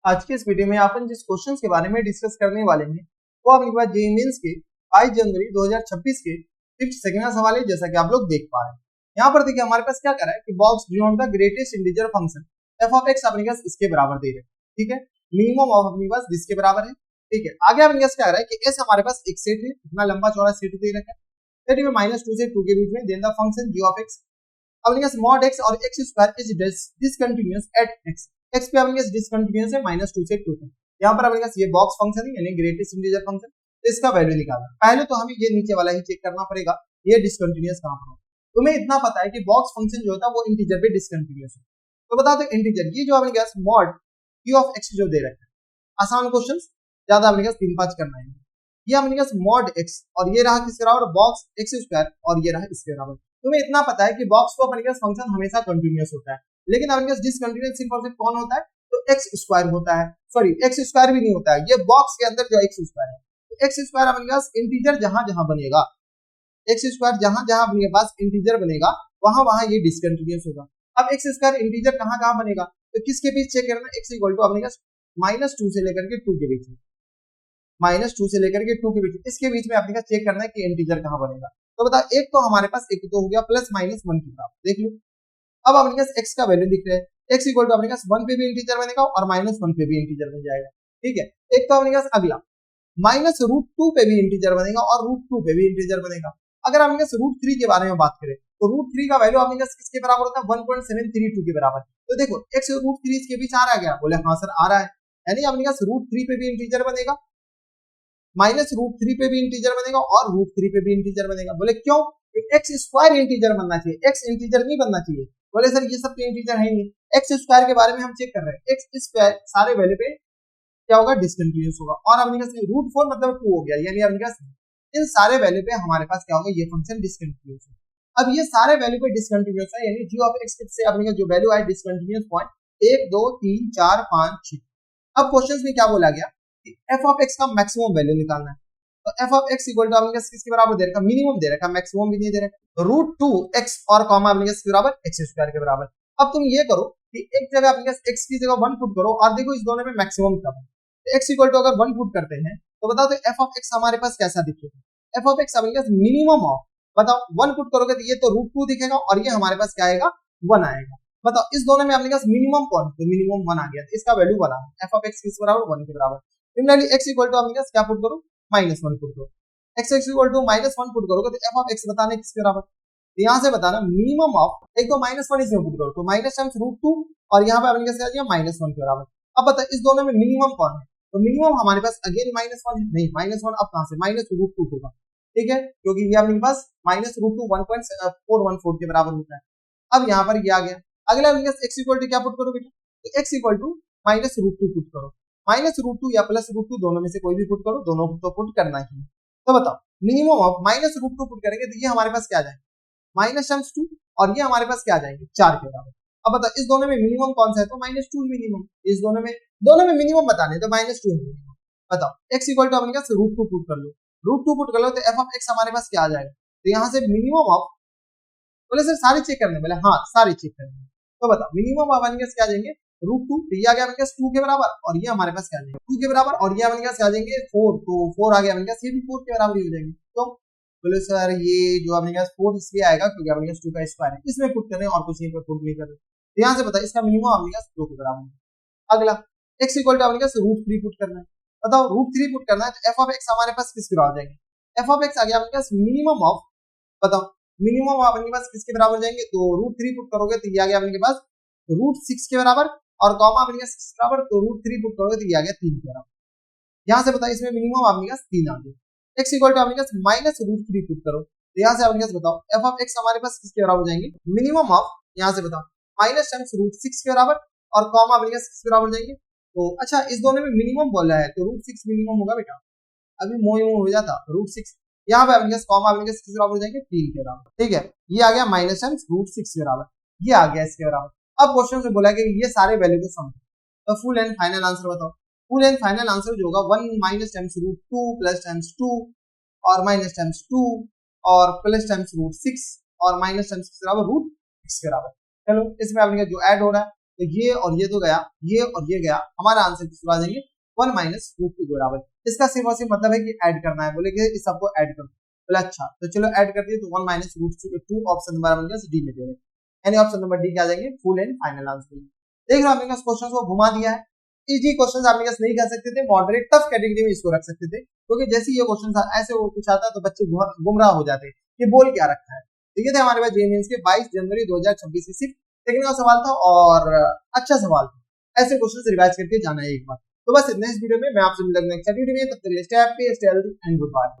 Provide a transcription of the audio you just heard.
आज के इस वीडियो में अपन जिस क्वेश्चंस के बारे में डिस्कस करने वाले हैं वो अपने पास जेईई मेंस के 22 जनवरी 2026 के फिफ्थ सेकंड का सवाल है, जैसा कि आप लोग देख पा रहे हैं। यहाँ पर देखिए हमारे पास क्या करा है कि box beyond the greatest integer function f of x अपने पास इसके बराबर दे रहे हैं, ठीक है। मिनिमम ऑफ अपने पास जिसके बराबर है, ठीक है। आगे अपने पास क्या करा है कि s हमारे पास एक सेट है, इतना लंबा चौड़ा सेट दे रखा है, सेट में -2 से 2 के बीच में then the function g of x अपने पास mod x और x square is discontinuous at x x पे अपने पास डिसकंटीन्यूअस है -2 से 2 तक। यहाँ पर अपने पास ये बॉक्स फंक्शन है यानी ग्रेटेस्ट इंटीजर फंक्शन, इसका वैल्यू निकालना। पहले तो हमें ये नीचे वाला ही चेक करना पड़ेगा ये डिसकंटीन्यूअस कहां पर है। तुम्हें इतना पता है कि बॉक्स फंक्शन जो होता है वो इंटीजर पे डिसकंटीन्यूअस है, तो बता दो इंटीजर ये जो अपने पास mod q ऑफ x जो दे रखा है, आसान क्वेश्चन, ज्यादा अपने पास 3-5 करना है। ये अपने पास mod x और ये रहा किसके बराबर बॉक्स x स्क्वायर और ये रहा इसके बराबर। तुम्हें इतना पता है कि बॉक्स को अपने पास फंक्शन हमेशा कंटीन्यूअस होता है, लेकिन अपने पास डिसकंटीन्यूअस फंक्शन कौन होता है तो x स्क्वायर होता है, सॉरी x स्क्वायर भी नहीं होता है, ये बॉक्स के अंदर जो x स्क्वायर है, तो x स्क्वायर अपने पास इंटीजर जहां-जहां बनेगा, x स्क्वायर जहां-जहां अपने पास इंटीजर बनेगा वहां-वहां ये डिसकंटीन्यूअस होगा। अब x स्क्वायर इंटीजर कहां-कहां बनेगा तो किसके बीच चेक करना, x इक्वल टू अपने पास -2 से लेकर के 2 के बीच में, -2 से लेकर के 2 के बीच, इसके बीच में आपने चेक करना है कि इंटीजर कहां बनेगा। तो बता एक तो हमारे पास एक तो हो गया प्लस माइनस 1 के बराबर, देख लो। अब अपने पास x का वैल्यू दिख रहा है, x इक्वल टू अपने पास 1 पे भी इंटीजर बनेगा और -1 पे भी इंटीजर बन जाएगा, ठीक है। एक तो अपने पास अगला -√2 पे भी इंटीजर बनेगा और √2 पे भी इंटीजर बनेगा। अगर अपने पास √3 के बारे में बात करें तो √3 का वैल्यू अपने पास किसके बराबर होता है 1.732 के बराबर। तो देखो x √3 इसके बीच आ रहा है क्या, बोले हाँ सर आ रहा है, यानी अपने पास √3 पे भी इंटीजर बनेगा, -√3 पे भी इंटीजर बनेगा और √3 पे भी इंटीजर बनेगा। बोले क्यों, x स्क्वायर इंटीजर बनना चाहिए, x इंटीजर नहीं बनना चाहिए। बोले सर ये सब तो इंटीजर है ही नहीं, x स्क्वायर के बारे में हम चेक कर रहे हैं, x स्क्वायर सारे वैल्यू पे क्या होगा डिसकंटीन्यूअस होगा और अपने पास √4 मतलब 2 हो गया, यानी अपने पास इन सारे वैल्यू पे हमारे पास क्या होगा ये फंक्शन डिसकंटीन्यूअस है। अब ये सारे वैल्यू पे डिसकंटीन्यूअस है यानी g ऑफ x से अपने का जो वैल्यू आए डिसकंटीन्यूअस पॉइंट 1 2 3 4 5 6। अब क्वेश्चंस में क्या बोला गया कि f ऑफ x का मैक्सिमम वैल्यू निकालना है, तो f of x equal to अपने किसके बराबर दे रखा, मिनिमम दे रखा, मैक्सिमम भी नहीं दे रखा, √2x और कॉमा अपने किसके बराबर x स्क्वायर के बराबर। अब तुम ये करो कि एक जगह अपने x की जगह 1 पुट करो और देखो इस दोनों में मैक्सिमम क्या है। तो x इक्वल टू अगर 1 पुट करते हैं तो बताओ तो f ऑफ x हमारे पास कैसा दिखेगा, f ऑफ x अपने पास मिनिमम ऑफ, बताओ 1 पुट करोगे तो ये तो √2 दिखेगा और ये हमारे पास क्या आएगा 1 आएगा। बताओ इस दोनों में अपने पास मिनिमम कौन, तो मिनिमम 1 आ गया, तो इसका वैल्यू 1 आया, f ऑफ x किस बराबर 1 के बराबर। सिमिलरली x इक्वल टू अपने पास क्या पुट करो -1 पुट करो, x इक्वल टू -1 पुट करोगे तो f ऑफ x बताना किसके बराबर, तो यहां से बताना मिनिमम ऑफ एक तो -1 इसमें पुट करो तो माइनस टाइम्स √2 और यहां पे अपने कैसे आ जाएगा -1 के बराबर। अब बता इस दोनों में मिनिमम कौन है, तो मिनिमम हमारे पास अगेन -1 नहीं, -1 अब कहां से -√2 होगा, ठीक है, क्योंकि ये अपने पास -√2 1.414 के बराबर होता है। अब यहां पर ये आ गया, अगला अपने पास x इक्वल टू क्या पुट करो बेटा, तो x इक्वल टू -√2 पुट करो, -√2 या +√2 दोनों में से कोई भी पुट करो, दोनों को तो पुट करना ही है। तो बताओ मिनिमम ऑफ -√2 पुट करेंगे तो ये हमारे पास क्या आ जाएगा -2 और ये हमारे पास क्या आ जाएंगे 4 के बराबर। अब बताओ इस दोनों में मिनिमम कौन सा है, तो -2 मिनिमम, इस दोनों में मिनिमम बताने तो -2 मिनिमम। बताओ x इक्वल टू अपने पास √2 पुट कर लो, √2 पुट कर लो तो f ऑफ x हमारे पास क्या आ जाएगा, तो यहाँ से मिनिमम ऑफ, बोले सर सारे चेक करने, बोले हाँ सारे चेक करने, तो बताओ मिनिमम ऑफ अपने पास क्या आ जाएंगे √2, तो ये आ गया अपने पास 2 के बराबर और ये हमारे पास क्या आ जाएगा 2 के बराबर और ये अपने पास क्या आ जाएंगे 4, तो 4 आ गया अपने पास, ये भी 4 के बराबर ही हो जाएंगे। तो बोले सर ये जो अपने पास 4 इसलिए आएगा क्योंकि अपने पास 2 का स्क्वायर है, इसमें पुट करें और कुछ नहीं पर पुट नहीं करें, तो यहाँ से बताइए इसका मिनिमम अपने पास 2 के बराबर है। अगला x इक्वल टू अपने पास √3 पुट करना है, बताओ √3 पुट करना है तो f ऑफ x हमारे पास किसके बराबर जाएंगे, f ऑफ x आ गया अपने पास मिनिमम ऑफ, बताओ मिनिमम अपने पास किसके बराबर जाएंगे, तो √3 पुट करोगे तो ये आ गया अपने पास √6 के बराबर और कॉमा अपने पास 6 के बराबर, तो √3 पुट करोगे तो ये आ गया 3 के बराबर। यहाँ से बताओ इसमें मिनिमम अपने पास 3 आ गया, x इक्वल टू अपने पास -√3 पुट करो, तो यहाँ से अपने पास बताओ f ऑफ x हमारे पास किसके बराबर जाएंगे मिनिमम ऑफ, यहाँ से बताओ माइनस टाइम्स √6 के बराबर और कॉमा अपने पास 6 के बराबर जाएंगे। तो अच्छा इस दोनों में मिनिमम बोल रहा है तो √6 मिनिमम होगा बेटा, अभी मोह हो जाता √6, यहाँ पे अपने पास कॉमा अपने पास किसके बराबर जाएंगे 3 के बराबर, ठीक है। ये आ गया माइनस टाइम्स √6 के बराबर, ये आ गया इसके बराबर। अब क्वेश्चन से बोला कि ये सारे वैल्यू को सम, तो फुल एंड फाइनल आंसर बताओ, फुल एंड फाइनल आंसर जो होगा 1 माइनस टाइम्स √2 प्लस टाइम्स 2 और माइनस टाइम्स 2 और प्लस टाइम्स √6 और माइनस टाइम्स किसके बराबर √6 के बराबर। चलो इसमें अपने जो ऐड हो रहा है तो ये और ये तो गया, ये और ये गया, हमारा आंसर किस आ जाएंगे 1 माइनस रूट टू के बराबर। इसका सिर्फ और सिर्फ मतलब है कि ऐड करना है, बोले कि इस सबको ऐड कर दो। बोले अच्छा, तो चलो ऐड कर दिए, तो 1 minus root two option number बन गया डी में दे रहे, यानी ऑप्शन नंबर डी क्या आ जाएंगे फुल एंड फाइनल आंसर। देख रहे हो आपने क्वेश्चन को घुमा दिया है। इजी क्वेश्चन आपने नहीं कर सकते थे, मॉडरेट टफ कैटेगरी में इसको रख सकते थे, क्योंकि जैसे ये क्वेश्चन ऐसे वो कुछ आता है तो बच्चे गुमराह हो जाते हैं कि बोल क्या रखा है। तो ये थे हमारे पास जेईई मेंस के 22 जनवरी 2026 से सिर्फ टेक्निकल सवाल था और अच्छा सवाल था, ऐसे क्वेश्चन रिवाइज करके जाना है एक बार। तो बस नेक्स्ट वीडियो में मैं आपसे मिलूंगा नेक्स्ट वीडियो में, तब तक stay happy, stay healthy and good bye.